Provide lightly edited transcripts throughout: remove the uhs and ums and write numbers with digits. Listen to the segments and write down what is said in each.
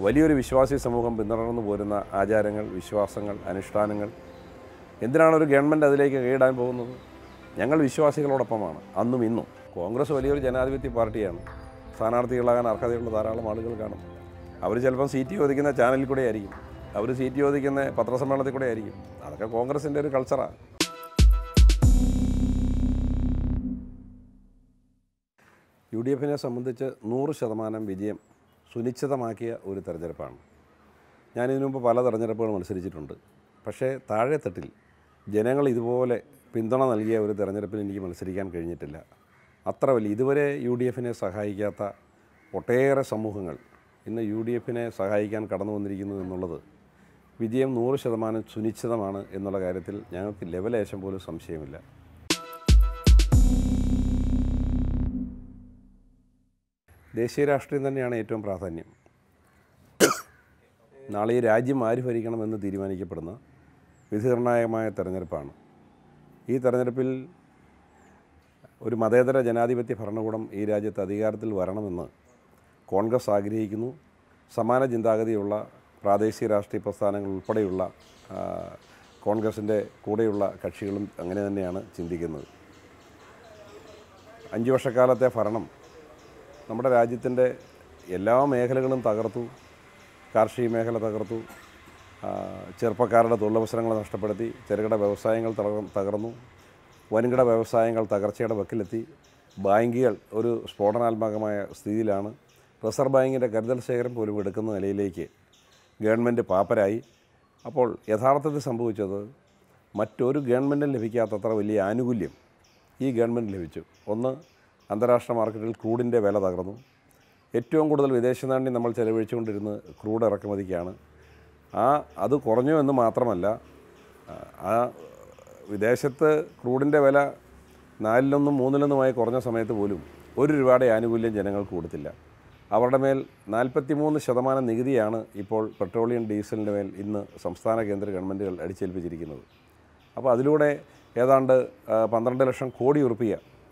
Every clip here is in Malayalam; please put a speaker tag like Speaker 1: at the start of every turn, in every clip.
Speaker 1: വലിയൊരു വിശ്വാസി സമൂഹം പിന്തുടർന്നു പോരുന്ന ആചാരങ്ങൾ, വിശ്വാസങ്ങൾ, അനുഷ്ഠാനങ്ങൾ എന്തിനാണ് ഒരു ഗവൺമെൻറ് അതിലേക്ക് കീഴാൻ പോകുന്നത്? ഞങ്ങൾ വിശ്വാസികളോടൊപ്പമാണ് അന്നും ഇന്നും. കോൺഗ്രസ് വലിയൊരു ജനാധിപത്യ പാർട്ടിയാണ്. സ്ഥാനാർത്ഥികളാകാൻ അർഹതയുള്ള ധാരാളം ആളുകൾ കാണും. അവർ ചിലപ്പം സീറ്റ് ചോദിക്കുന്ന ചാനലിൽ കൂടെ ആയിരിക്കും, അവർ സീറ്റ് ചോദിക്കുന്ന പത്രസമ്മേളനത്തിൽ കൂടെ ആയിരിക്കും. അതൊക്കെ കോൺഗ്രസിൻ്റെ ഒരു കൾച്ചറാണ്. UDF സംബന്ധിച്ച് 100% വിജയം സുനിശ്ചിതമാക്കിയ ഒരു തെരഞ്ഞെടുപ്പാണ്. ഞാനിതിനു മുമ്പ് പല തെരഞ്ഞെടുപ്പുകൾ മത്സരിച്ചിട്ടുണ്ട്. പക്ഷേ താഴെത്തട്ടിൽ ജനങ്ങൾ ഇതുപോലെ പിന്തുണ നൽകിയ ഒരു തെരഞ്ഞെടുപ്പിൽ എനിക്ക് മത്സരിക്കാൻ കഴിഞ്ഞിട്ടില്ല. അത്ര വലിയ ഇതുവരെ UDF സഹായിക്കാത്ത ഒട്ടേറെ സമൂഹങ്ങൾ ഇന്ന് UDF സഹായിക്കാൻ കടന്നു വന്നിരിക്കുന്നു എന്നുള്ളത് വിജയം 100% സുനിശ്ചിതമാണ് എന്നുള്ള കാര്യത്തിൽ ഞങ്ങൾക്ക് ലെവലേശം പോലും സംശയമില്ല. ദേശീയ രാഷ്ട്രീയം തന്നെയാണ് ഏറ്റവും പ്രാധാന്യം. നാളെ ഈ രാജ്യം ആര് ഭരിക്കണമെന്ന് തീരുമാനിക്കപ്പെടുന്ന വിധിനിർണായകമായ തെരഞ്ഞെടുപ്പാണ്. ഈ തെരഞ്ഞെടുപ്പിൽ ഒരു മതേതര ജനാധിപത്യ ഭരണകൂടം ഈ രാജ്യത്ത് അധികാരത്തിൽ വരണമെന്ന് കോൺഗ്രസ് ആഗ്രഹിക്കുന്നു. സമാന ചിന്താഗതിയുള്ള പ്രാദേശിക രാഷ്ട്രീയ പ്രസ്ഥാനങ്ങൾ ഉൾപ്പെടെയുള്ള കോൺഗ്രസിൻ്റെ കൂടെയുള്ള കക്ഷികളും അങ്ങനെ തന്നെയാണ് ചിന്തിക്കുന്നത്. 5 വർഷക്കാലത്തെ ഭരണം നമ്മുടെ രാജ്യത്തിൻ്റെ എല്ലാ മേഖലകളും തകർത്തു. കാർഷിക മേഖല തകർത്തു, ചെറുപ്പക്കാരുടെ തൊഴിലവസരങ്ങൾ നഷ്ടപ്പെടുത്തി, ചെറുകിട വ്യവസായങ്ങൾ തകർന്നു, വൻകിട വ്യവസായങ്ങൾ തകർച്ചയുടെ വക്കിലെത്തി, ബാങ്കുകൾ ഒരു സ്ഫോടനാത്മകമായ സ്ഥിതിയിലാണ്. റിസർവ് ബാങ്കിൻ്റെ കരുതൽ ശേഖരം പോലും എടുക്കുന്ന നിലയിലേക്ക് ഗവൺമെൻറ് പാപ്പരായി. അപ്പോൾ യഥാർത്ഥത്തിൽ സംഭവിച്ചത് മറ്റൊരു ഗവൺമെൻറ്റിനും ലഭിക്കാത്തത്ര വലിയ ആനുകൂല്യം ഈ ഗവൺമെൻറ് ലഭിച്ചു. ഒന്ന്, അന്താരാഷ്ട്ര മാർക്കറ്റിൽ ക്രൂഡിൻ്റെ വില തകർന്നു. ഏറ്റവും കൂടുതൽ വിദേശ നാണ്യം നമ്മൾ ചെലവഴിച്ചുകൊണ്ടിരുന്നത് ക്രൂഡ് ഇറക്കുമതിക്കാണ്. അത് കുറഞ്ഞു എന്ന് മാത്രമല്ല, വിദേശത്ത് ക്രൂഡിൻ്റെ വില 4-1, 3-1 കുറഞ്ഞ സമയത്ത് പോലും ₹1 ആനുകൂല്യം ജനങ്ങൾക്ക് കൊടുത്തില്ല. അവരുടെ മേൽ 43% നികുതിയാണ് ഇപ്പോൾ പെട്രോളിയം ഡീസലിൻ്റെ മേൽ ഇന്ന് സംസ്ഥാന കേന്ദ്ര ഗവൺമെൻറ്റുകൾ അടിച്ചേൽപ്പിച്ചിരിക്കുന്നത്. അപ്പോൾ അതിലൂടെ ഏതാണ്ട് 12 ലക്ഷം കോടി രൂപ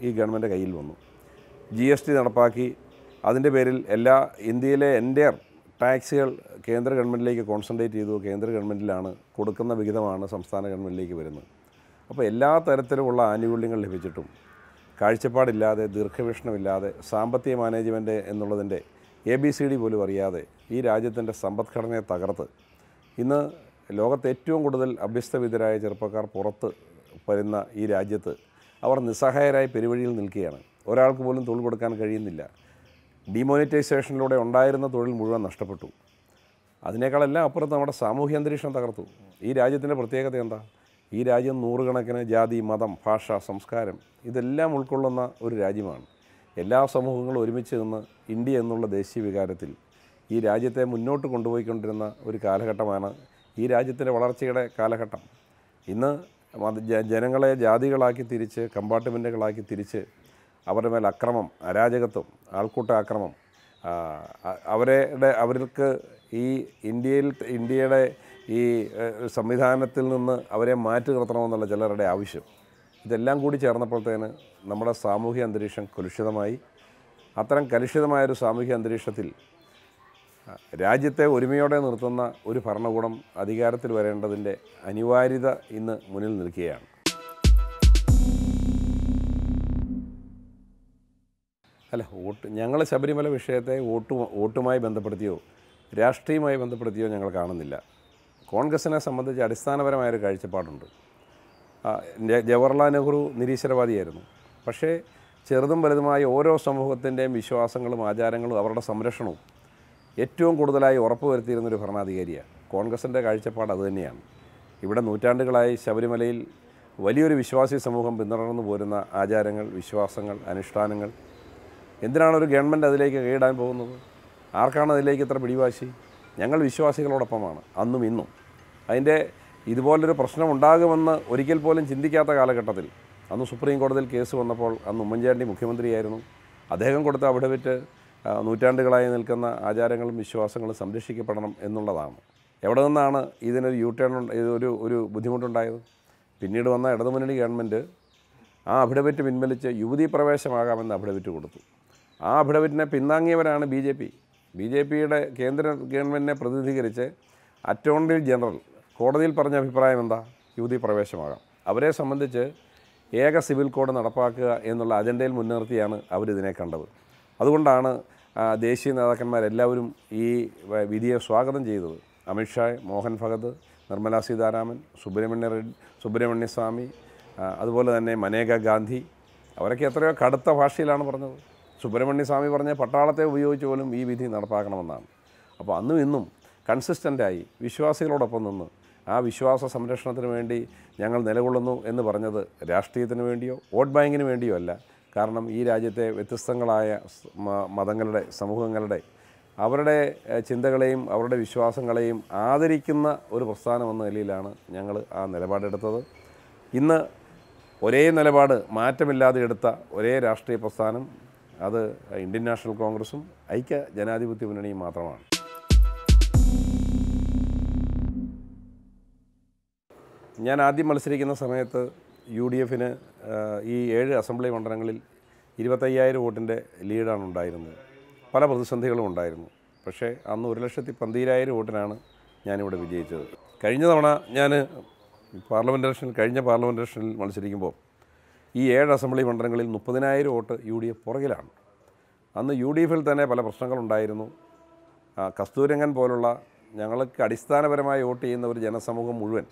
Speaker 1: ഈ ഗവൺമെൻറ് കയ്യിൽ വന്നു. GST നടപ്പാക്കി. അതിൻ്റെ പേരിൽ ഇന്ത്യയിലെ എൻ്റയർ ടാക്സുകൾ കേന്ദ്ര ഗവൺമെൻറ്റിലേക്ക് കോൺസെൻട്രേറ്റ് ചെയ്തു. കേന്ദ്ര ഗവൺമെൻറ്റിലാണ് കൊടുക്കുന്ന വിഹിതമാണ് സംസ്ഥാന ഗവൺമെൻറ്റിലേക്ക് വരുന്നത്. അപ്പോൾ എല്ലാ തരത്തിലുമുള്ള ആനുകൂല്യങ്ങൾ ലഭിച്ചിട്ടും കാഴ്ചപ്പാടില്ലാതെ, ദീർഘവീക്ഷണമില്ലാതെ, സാമ്പത്തിക മാനേജ്മെൻറ്റ് എന്നുള്ളതിൻ്റെ ABCD പോലും അറിയാതെ ഈ രാജ്യത്തിൻ്റെ സമ്പദ്ഘടനയെ തകർത്ത് ഇന്ന് ലോകത്തെ ഏറ്റവും കൂടുതൽ അഭ്യസ്തവിദ്യരായ ചെറുപ്പക്കാർ പുറത്ത് വരുന്ന ഈ രാജ്യത്ത് അവർ നിസ്സഹായരായി പെരുവഴിയിൽ നിൽക്കുകയാണ്. ഒരാൾക്ക് പോലും തൊഴിൽ കൊടുക്കാൻ കഴിയുന്നില്ല. ഡിമോണിറ്റൈസേഷനിലൂടെ ഉണ്ടായിരുന്ന തൊഴിൽ മുഴുവൻ നഷ്ടപ്പെട്ടു. അതിനേക്കാളെല്ലാം അപ്പുറത്ത് നമ്മുടെ സാമൂഹ്യ അന്തരീക്ഷം തകർത്തു. ഈ രാജ്യത്തിൻ്റെ പ്രത്യേകത എന്താ? ഈ രാജ്യം 100 കണക്കിന് ജാതി, മതം, ഭാഷ, സംസ്കാരം ഇതെല്ലാം ഉൾക്കൊള്ളുന്ന ഒരു രാജ്യമാണ്. എല്ലാ സമൂഹങ്ങളും ഒരുമിച്ച് നിന്ന് ഇന്ത്യ എന്നുള്ള ദേശീയ വികാരത്തിൽ ഈ രാജ്യത്തെ മുന്നോട്ട് കൊണ്ടുപോയിക്കൊണ്ടിരുന്ന ഒരു കാലഘട്ടമാണ് ഈ രാജ്യത്തിൻ്റെ വളർച്ചയുടെ കാലഘട്ടം. ഇന്ന് ജനങ്ങളെ ജാതികളാക്കി തിരിച്ച്, കമ്പാർട്ട്മെൻറ്റുകളാക്കി തിരിച്ച് അവരുടെ മേൽ അക്രമം, അരാജകത്വം, ആൾക്കൂട്ട ആക്രമം, അവർക്ക് ഈ ഇന്ത്യയുടെ ഈ സംവിധാനത്തിൽ നിന്ന് അവരെ മാറ്റി നിർത്തണമെന്നുള്ള ചിലരുടെ ആവശ്യം, ഇതെല്ലാം കൂടി ചേർന്നപ്പോഴത്തേന് നമ്മുടെ സാമൂഹ്യ അന്തരീക്ഷം കലുഷിതമായി. അത്തരം കലുഷിതമായൊരു സാമൂഹ്യ അന്തരീക്ഷത്തിൽ രാജ്യത്തെ ഒരുമയോടെ നിർത്തുന്ന ഒരു ഭരണകൂടം അധികാരത്തിൽ വരേണ്ടതിൻ്റെ അനിവാര്യത ഇന്ന് മുന്നിൽ നിൽക്കുകയാണ്. ഞങ്ങൾ ശബരിമല വിഷയത്തെ വോട്ടുമായി ബന്ധപ്പെടുത്തിയോ രാഷ്ട്രീയമായി ബന്ധപ്പെടുത്തിയോ ഞങ്ങൾ കാണുന്നില്ല. കോൺഗ്രസിനെ സംബന്ധിച്ച് അടിസ്ഥാനപരമായൊരു കാഴ്ചപ്പാടുണ്ട്. ജവഹർലാൽ നെഹ്റു നിരീശ്വരവാദിയായിരുന്നു. പക്ഷേ ചെറുതും വലുതുമായ ഓരോ സമൂഹത്തിൻ്റെയും വിശ്വാസങ്ങളും ആചാരങ്ങളും അവരുടെ സംരക്ഷണവും ഏറ്റവും കൂടുതലായി ഉറപ്പുവരുത്തിയിരുന്നൊരു ഭരണാധികാരിയാണ്. കോൺഗ്രസിൻ്റെ കാഴ്ചപ്പാട് അതുതന്നെയാണ്. ഇവിടെ നൂറ്റാണ്ടുകളായി ശബരിമലയിൽ വലിയൊരു വിശ്വാസി സമൂഹം പിന്തുടർന്നു പോരുന്ന ആചാരങ്ങൾ, വിശ്വാസങ്ങൾ, അനുഷ്ഠാനങ്ങൾ എന്തിനാണ് ഒരു ഗവൺമെൻറ് അതിലേക്ക് കീഴാൻ പോകുന്നത്? ആർക്കാണ് അതിലേക്ക് ഇത്ര പിടിവാശി? ഞങ്ങൾ വിശ്വാസികളോടൊപ്പമാണ് അന്നും ഇന്നും. അതിൻ്റെ ഇതുപോലൊരു പ്രശ്നം ഉണ്ടാകുമെന്ന് ഒരിക്കൽ പോലും ചിന്തിക്കാത്ത കാലഘട്ടത്തിൽ, അന്ന് സുപ്രീം കോടതിയിൽ കേസ് വന്നപ്പോൾ അന്ന് ഉമ്മൻചാണ്ടി മുഖ്യമന്ത്രിയായിരുന്നു. അദ്ദേഹം കൊടുത്ത അഫിഡവിറ്റ് നൂറ്റാണ്ടുകളായി നിൽക്കുന്ന ആചാരങ്ങളും വിശ്വാസങ്ങളും സംരക്ഷിക്കപ്പെടണം എന്നുള്ളതാണ്. എവിടെ നിന്നാണ് ഇതിനൊരു ഒരു ബുദ്ധിമുട്ടുണ്ടായത്? പിന്നീട് വന്ന ഇടതുമുന്നണി ഗവൺമെൻറ് ആ അഫിഡവിറ്റ് പിൻവലിച്ച് യുവതീ പ്രവേശമാകാമെന്ന് അഫിഡവിറ്റ് കൊടുത്തു. ആ അഫിഡവിറ്റിനെ പിന്താങ്ങിയവരാണ് BJP. BJPയുടെ കേന്ദ്ര ഗവൺമെൻറ്റിനെ പ്രതിനിധീകരിച്ച് അറ്റോർണി ജനറൽ കോടതിയിൽ പറഞ്ഞ അഭിപ്രായം എന്താ? യുവതീ പ്രവേശമാകാം. അവരെ സംബന്ധിച്ച് ഏക സിവിൽ കോഡ് നടപ്പാക്കുക എന്നുള്ള അജണ്ടയിൽ മുൻനിർത്തിയാണ് അവരിതിനെ കണ്ടത്. അതുകൊണ്ടാണ് ദേശീയ നേതാക്കന്മാരെല്ലാവരും ഈ വിധിയെ സ്വാഗതം ചെയ്തത്. അമിത്ഷാ, മോഹൻ ഭഗത്, നിർമ്മലാ സീതാരാമൻ, സുബ്രഹ്മണ്യ സ്വാമി, അതുപോലെ തന്നെ മനേക ഗാന്ധി, അവരൊക്കെ എത്രയോ കടുത്ത ഭാഷയിലാണ് പറഞ്ഞത്. സുബ്രഹ്മണ്യ സ്വാമി പറഞ്ഞ പട്ടാളത്തെ ഉപയോഗിച്ച് പോലും ഈ വിധി നടപ്പാക്കണമെന്നാണ്. അപ്പോൾ അന്നും ഇന്നും കൺസിസ്റ്റൻ്റായി വിശ്വാസികളോടൊപ്പം നിന്ന് ആ വിശ്വാസ സംരക്ഷണത്തിന് വേണ്ടി ഞങ്ങൾ നിലകൊള്ളുന്നു എന്ന് പറഞ്ഞത് രാഷ്ട്രീയത്തിന് വേണ്ടിയോ വോട്ട് ബാങ്കിന് വേണ്ടിയോ അല്ല. കാരണം ഈ രാജ്യത്തെ വ്യത്യസ്തങ്ങളായ മതങ്ങളുടെ, സമൂഹങ്ങളുടെ, അവരുടെ ചിന്തകളെയും അവരുടെ വിശ്വാസങ്ങളെയും ആദരിക്കുന്ന ഒരു പ്രസ്ഥാനം എന്ന നിലയിലാണ് ഞങ്ങൾ ആ നിലപാടെടുത്തത്. ഇന്ന് ഒരേ നിലപാട് മാറ്റമില്ലാതെ എടുത്ത ഒരേ രാഷ്ട്രീയ പ്രസ്ഥാനം അത് ഇന്ത്യൻ നാഷണൽ കോൺഗ്രസും ഐക്യ ജനാധിപത്യ മുന്നണിയും മാത്രമാണ്. ഞാൻ ആദ്യം മത്സരിക്കുന്ന സമയത്ത് UDFന് ഈ 7 അസംബ്ലി മണ്ഡലങ്ങളിൽ 25,000 വോട്ടിൻ്റെ ലീഡാണ് ഉണ്ടായിരുന്നത്. പല പ്രതിസന്ധികളും ഉണ്ടായിരുന്നു. പക്ഷേ അന്ന് 1,12,000 വോട്ടിനാണ് ഞാനിവിടെ വിജയിച്ചത്. കഴിഞ്ഞ തവണ ഞാൻ കഴിഞ്ഞ പാർലമെൻറ്റ് ഇലക്ഷനിൽ മത്സരിക്കുമ്പോൾ ഈ 7 അസംബ്ലി മണ്ഡലങ്ങളിൽ 30,000 വോട്ട് UDF പുറകിലാണ്. അന്ന് UDFിൽ തന്നെ പല പ്രശ്നങ്ങളുണ്ടായിരുന്നു. കസ്തൂരംഗൻ പോലുള്ള ഞങ്ങൾക്ക് അടിസ്ഥാനപരമായി വോട്ട് ചെയ്യുന്ന ഒരു ജനസമൂഹം മുഴുവൻ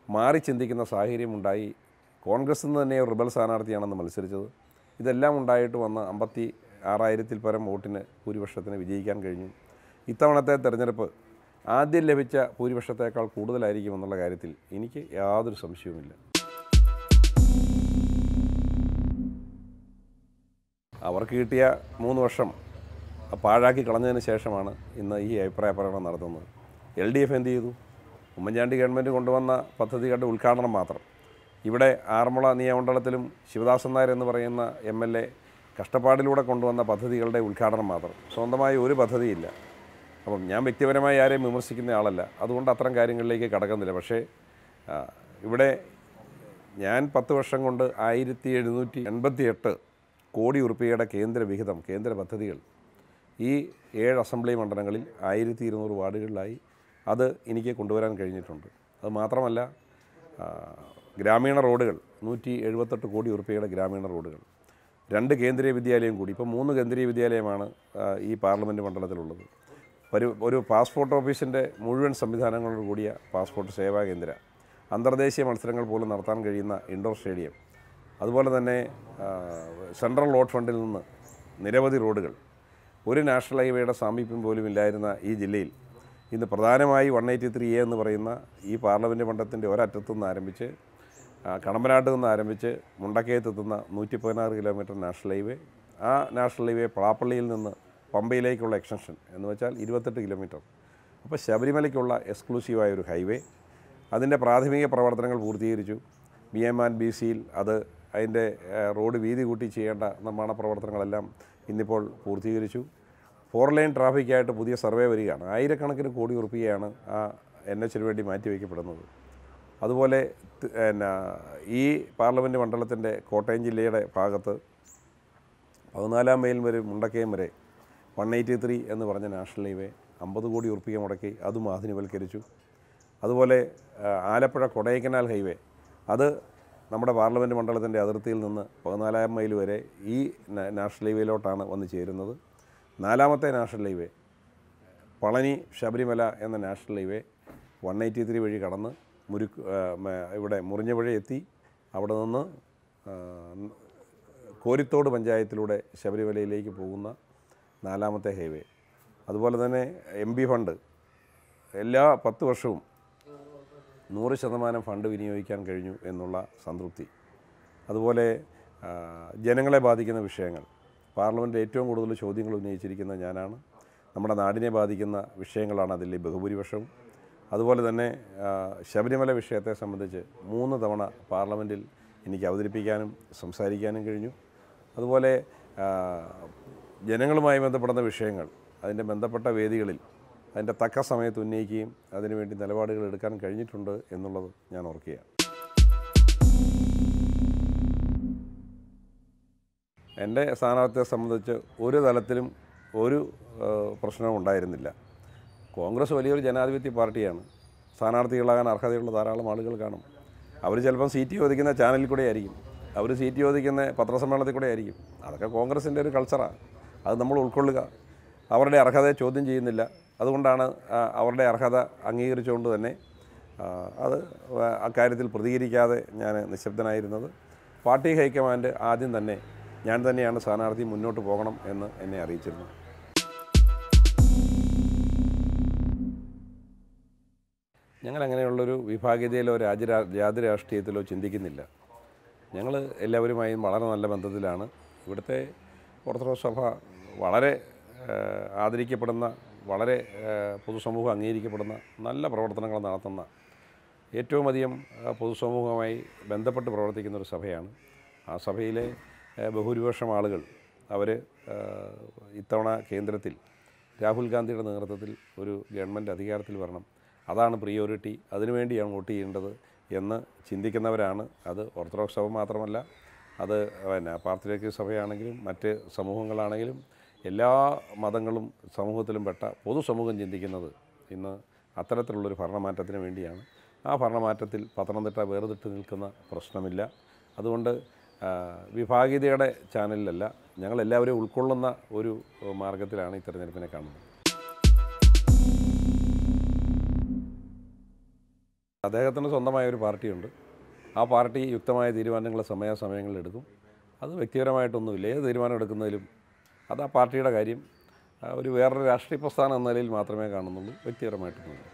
Speaker 1: മാറി ചിന്തിക്കുന്ന സാഹചര്യമുണ്ടായി. കോൺഗ്രസ് നിന്ന് തന്നെ ഒരു റിബൽ സ്ഥാനാർത്ഥിയാണെന്ന് മത്സരിച്ചത്. ഇതെല്ലാം ഉണ്ടായിട്ട് വന്ന് 56,000-ൽ പരം വോട്ടിന് ഭൂരിപക്ഷത്തിന് വിജയിക്കാൻ കഴിഞ്ഞു. ഇത്തവണത്തെ തെരഞ്ഞെടുപ്പ് ആദ്യം ലഭിച്ച ഭൂരിപക്ഷത്തേക്കാൾ കൂടുതലായിരിക്കുമെന്നുള്ള കാര്യത്തിൽ എനിക്ക് യാതൊരു സംശയവുമില്ല. അവർക്ക് കിട്ടിയ 3 വർഷം പാഴാക്കി കളഞ്ഞതിന് ശേഷമാണ് ഇന്ന് ഈ അഭിപ്രായ പ്രകടനം നടത്തുന്നത്. LDF എന്ത് ചെയ്തു? ഉമ്മൻചാണ്ടി ഗവൺമെൻറ് കൊണ്ടുവന്ന പദ്ധതികളുടെ ഉദ്ഘാടനം മാത്രം. ഇവിടെ ആറന്മുള നിയമമണ്ഡലത്തിലും ശിവദാസൻ നായർ എന്ന് പറയുന്ന MLA കഷ്ടപ്പാടിലൂടെ കൊണ്ടുവന്ന പദ്ധതികളുടെ ഉദ്ഘാടനം മാത്രം. സ്വന്തമായി ഒരു പദ്ധതിയില്ല. അപ്പം ഞാൻ വ്യക്തിപരമായി ആരെയും വിമർശിക്കുന്ന ആളല്ല, അതുകൊണ്ട് അത്തരം കാര്യങ്ങളിലേക്ക് കടക്കുന്നില്ല. പക്ഷേ ഇവിടെ ഞാൻ 10 വർഷം കൊണ്ട് 1,788 കോടി രൂപയുടെ കേന്ദ്ര വിഹിതം, കേന്ദ്ര പദ്ധതികൾ ഈ 7 അസംബ്ലി മണ്ഡലങ്ങളിൽ 1,200 വാർഡുകളിലായി അത് എനിക്ക് കൊണ്ടുവരാൻ കഴിഞ്ഞിട്ടുണ്ട്. അത് മാത്രമല്ല, ഗ്രാമീണ റോഡുകൾ 178 കോടി രൂപയുടെ ഗ്രാമീണ റോഡുകൾ, 2 കേന്ദ്രീയ വിദ്യാലയം കൂടി, ഇപ്പോൾ 3 കേന്ദ്രീയ വിദ്യാലയമാണ് ഈ പാർലമെൻറ്റ് മണ്ഡലത്തിലുള്ളത്. ഒരു പാസ്പോർട്ട് ഓഫീസിൻ്റെ മുഴുവൻ സംവിധാനങ്ങളോട് കൂടിയ പാസ്പോർട്ട് സേവാ കേന്ദ്ര, അന്തർദേശീയ മത്സരങ്ങൾ പോലും നടത്താൻ കഴിയുന്ന ഇൻഡോർ സ്റ്റേഡിയം, അതുപോലെ തന്നെ സെൻട്രൽ റോഡ് ഫണ്ടിൽ നിന്ന് നിരവധി റോഡുകൾ, ഒരു നാഷണൽ ഹൈവേയുടെ സാമീപ്യം പോലും ഇല്ലായിരുന്ന ഈ ജില്ലയിൽ ഇന്ന് പ്രധാനമായി 183A എന്ന് പറയുന്ന ഈ പാർലമെൻറ്റ് മണ്ഡലത്തിൻ്റെ ഒരറ്റത്തു നിന്ന് ആരംഭിച്ച് കടമ്പനാട്ട് നിന്ന് ആരംഭിച്ച് മുണ്ടക്കയത്തെത്തുന്ന 116 കിലോമീറ്റർ നാഷണൽ ഹൈവേ, ആ നാഷണൽ ഹൈവേ പ്ലാപ്പള്ളിയിൽ നിന്ന് പമ്പയിലേക്കുള്ള എക്സ്റ്റൻഷൻ എന്ന് വെച്ചാൽ 28 കിലോമീറ്റർ. അപ്പോൾ ശബരിമലയ്ക്കുള്ള എക്സ്ക്ലൂസീവായ ഒരു ഹൈവേ, അതിൻ്റെ പ്രാഥമിക പ്രവർത്തനങ്ങൾ പൂർത്തീകരിച്ചു. BM&BCയിൽ അതിൻ്റെ റോഡ് വീതി കൂട്ടി ചെയ്യേണ്ട നിർമ്മാണ പ്രവർത്തനങ്ങളെല്ലാം ഇന്നിപ്പോൾ പൂർത്തീകരിച്ചു. 4 ലൈൻ ട്രാഫിക്കായിട്ട് പുതിയ സർവേ വരികയാണ്. ആയിരക്കണക്കിന് കോടി രൂപയാണ് ആ NHന് വേണ്ടി മാറ്റിവെക്കപ്പെടുന്നത്. അതുപോലെ ഈ പാർലമെൻറ്റ് മണ്ഡലത്തിൻ്റെ കോട്ടയം ജില്ലയുടെ ഭാഗത്ത് 14 മൈൽ വരെ മുണ്ടക്കയം വരെ 183 എന്ന് പറഞ്ഞ നാഷണൽ ഹൈവേ 50 കോടി രൂപ മുടക്കി അതും ആധുനികവൽക്കരിച്ചു. അതുപോലെ ആലപ്പുഴ കൊടൈക്കനാൽ ഹൈവേ, അത് നമ്മുടെ പാർലമെൻറ്റ് മണ്ഡലത്തിൻ്റെ അതിർത്തിയിൽ നിന്ന് 14 മൈൽ വരെ ഈ നാഷണൽ ഹൈവേയിലോട്ടാണ് വന്ന് ചേരുന്നത്. 4ാമത്തെ നാഷണൽ ഹൈവേ പളനി ശബരിമല എന്ന നാഷണൽ ഹൈവേ 183 വഴി കടന്ന് ഇവിടെ മുറിഞ്ഞപുഴ എത്തി അവിടെ നിന്ന് കോരിത്തോട് പഞ്ചായത്തിലൂടെ ശബരിമലയിലേക്ക് പോകുന്ന 4ാമത്തെ ഹൈവേ. അതുപോലെ തന്നെ MP ഫണ്ട് എല്ലാ 10 വർഷവും 100% ഫണ്ട് വിനിയോഗിക്കാൻ കഴിഞ്ഞു എന്നുള്ള സംതൃപ്തി. അതുപോലെ ജനങ്ങളെ ബാധിക്കുന്ന വിഷയങ്ങൾ, പാർലമെൻറ്റിൽ ഏറ്റവും കൂടുതൽ ചോദ്യങ്ങൾ ഉന്നയിച്ചിരിക്കുന്ന ഞാനാണ്. നമ്മുടെ നാടിനെ ബാധിക്കുന്ന വിഷയങ്ങളാണ് അതിലെ ബഹുഭൂരിപക്ഷവും. അതുപോലെ തന്നെ ശബരിമല വിഷയത്തെ സംബന്ധിച്ച് 3 തവണ പാർലമെൻറ്റിൽ എനിക്ക് അവതരിപ്പിക്കാനും സംസാരിക്കാനും കഴിഞ്ഞു. അതുപോലെ ജനങ്ങളുമായി ബന്ധപ്പെടുന്ന വിഷയങ്ങൾ അതിൻ്റെ ബന്ധപ്പെട്ട വേദികളിൽ അതിൻ്റെ തക്ക സമയത്ത് ഉന്നയിക്കുകയും അതിനുവേണ്ടി നിലപാടുകൾ എടുക്കാൻ കഴിഞ്ഞിട്ടുണ്ട് എന്നുള്ളത് ഞാൻ ഓർക്കുകയാണ്. എൻ്റെ സ്ഥാനാർത്ഥിയെ സംബന്ധിച്ച് ഒരു തലത്തിലും ഒരു പ്രശ്നവും ഉണ്ടായിരുന്നില്ല. കോൺഗ്രസ് വലിയൊരു ജനാധിപത്യ പാർട്ടിയാണ്. സ്ഥാനാർത്ഥികളാകാൻ അർഹതയുള്ള ധാരാളം ആളുകൾ കാണും. അവർ ചിലപ്പം സീറ്റ് ചോദിക്കുന്ന ചാനലിൽ കൂടെ ആയിരിക്കും, അവർ സീറ്റ് ചോദിക്കുന്ന പത്രസമ്മേളനത്തിൽ കൂടെ ആയിരിക്കും. അതൊക്കെ കോൺഗ്രസിൻ്റെ ഒരു കൾച്ചറാണ്. അത് നമ്മൾ ഉൾക്കൊള്ളുക. അവരുടെ അർഹതയെ ചോദ്യം ചെയ്യുന്നില്ല. അതുകൊണ്ടാണ് അവരുടെ അർഹത അംഗീകരിച്ചുകൊണ്ട് തന്നെ അത് അക്കാര്യത്തിൽ പ്രതികരിക്കാതെ ഞാൻ നിശബ്ദനായിരുന്നത്. പാർട്ടി ഹൈക്കമാൻഡ് ആദ്യം തന്നെ ഞാൻ തന്നെയാണ് സ്ഥാനാർത്ഥി, മുന്നോട്ട് പോകണം എന്ന് എന്നെ അറിയിച്ചിരുന്നു. ഞങ്ങളങ്ങനെയുള്ളൊരു വിഭാഗീയതയിലോ ജാതി രാഷ്ട്രീയത്തിലോ ചിന്തിക്കുന്നില്ല. ഞങ്ങൾ എല്ലാവരുമായും വളരെ നല്ല ബന്ധത്തിലാണ്. ഇവിടുത്തെ ഓർത്തഡോക്സ് സഭ വളരെ ആദരിക്കപ്പെടുന്ന, വളരെ പൊതുസമൂഹം അംഗീകരിക്കപ്പെടുന്ന നല്ല പ്രവർത്തനങ്ങൾ നടത്തുന്ന, ഏറ്റവും അധികം പൊതുസമൂഹവുമായി ബന്ധപ്പെട്ട് പ്രവർത്തിക്കുന്ന ഒരു സഭയാണ്. ആ സഭയിലെ ബഹുഭൂരിപക്ഷം ആളുകൾ അവർ ഇത്തവണ കേന്ദ്രത്തിൽ രാഹുൽ ഗാന്ധിയുടെ നേതൃത്വത്തിൽ ഒരു ഗവൺമെൻറ് അധികാരത്തിൽ വരണം, അതാണ് പ്രിയോറിറ്റി, അതിനുവേണ്ടിയാണ് വോട്ട് ചെയ്യേണ്ടത് എന്ന് ചിന്തിക്കുന്നവരാണ്. അത് ഓർത്തഡോക്സ് സഭ മാത്രമല്ല, അത് പാർത്തഡോക്സ് സഭയാണെങ്കിലും മറ്റ് സമൂഹങ്ങളാണെങ്കിലും എല്ലാ മതങ്ങളും സമൂഹത്തിലും പെട്ട പൊതുസമൂഹം ചിന്തിക്കുന്നത് ഇന്ന് അത്തരത്തിലുള്ളൊരു ഭരണമാറ്റത്തിന് വേണ്ടിയാണ്. ആ ഭരണമാറ്റത്തിൽ പത്തനംതിട്ട വേർതിട്ട് നിൽക്കുന്ന പ്രശ്നമില്ല. അതുകൊണ്ട് വിഭാഗീയതയുടെ ചാനലിലല്ല, ഞങ്ങളെല്ലാവരെയും ഉൾക്കൊള്ളുന്ന ഒരു മാർഗത്തിലാണ് ഈ തെരഞ്ഞെടുപ്പിനെ കാണുന്നത്. അദ്ദേഹത്തിന് സ്വന്തമായ ഒരു പാർട്ടിയുണ്ട്. ആ പാർട്ടി യുക്തമായ തീരുമാനങ്ങൾ സമയാസമയങ്ങളിൽ എടുക്കും. അത് വ്യക്തിപരമായിട്ടൊന്നുമില്ല. ഏത് തീരുമാനം എടുക്കുന്നതിലും അത് ആ പാർട്ടിയുടെ കാര്യം. ഒരു വേറൊരു രാഷ്ട്രീയ പ്രസ്ഥാനം എന്ന നിലയിൽ മാത്രമേ കാണുന്നുള്ളൂ, വ്യക്തിപരമായിട്ടൊന്നുമില്ല.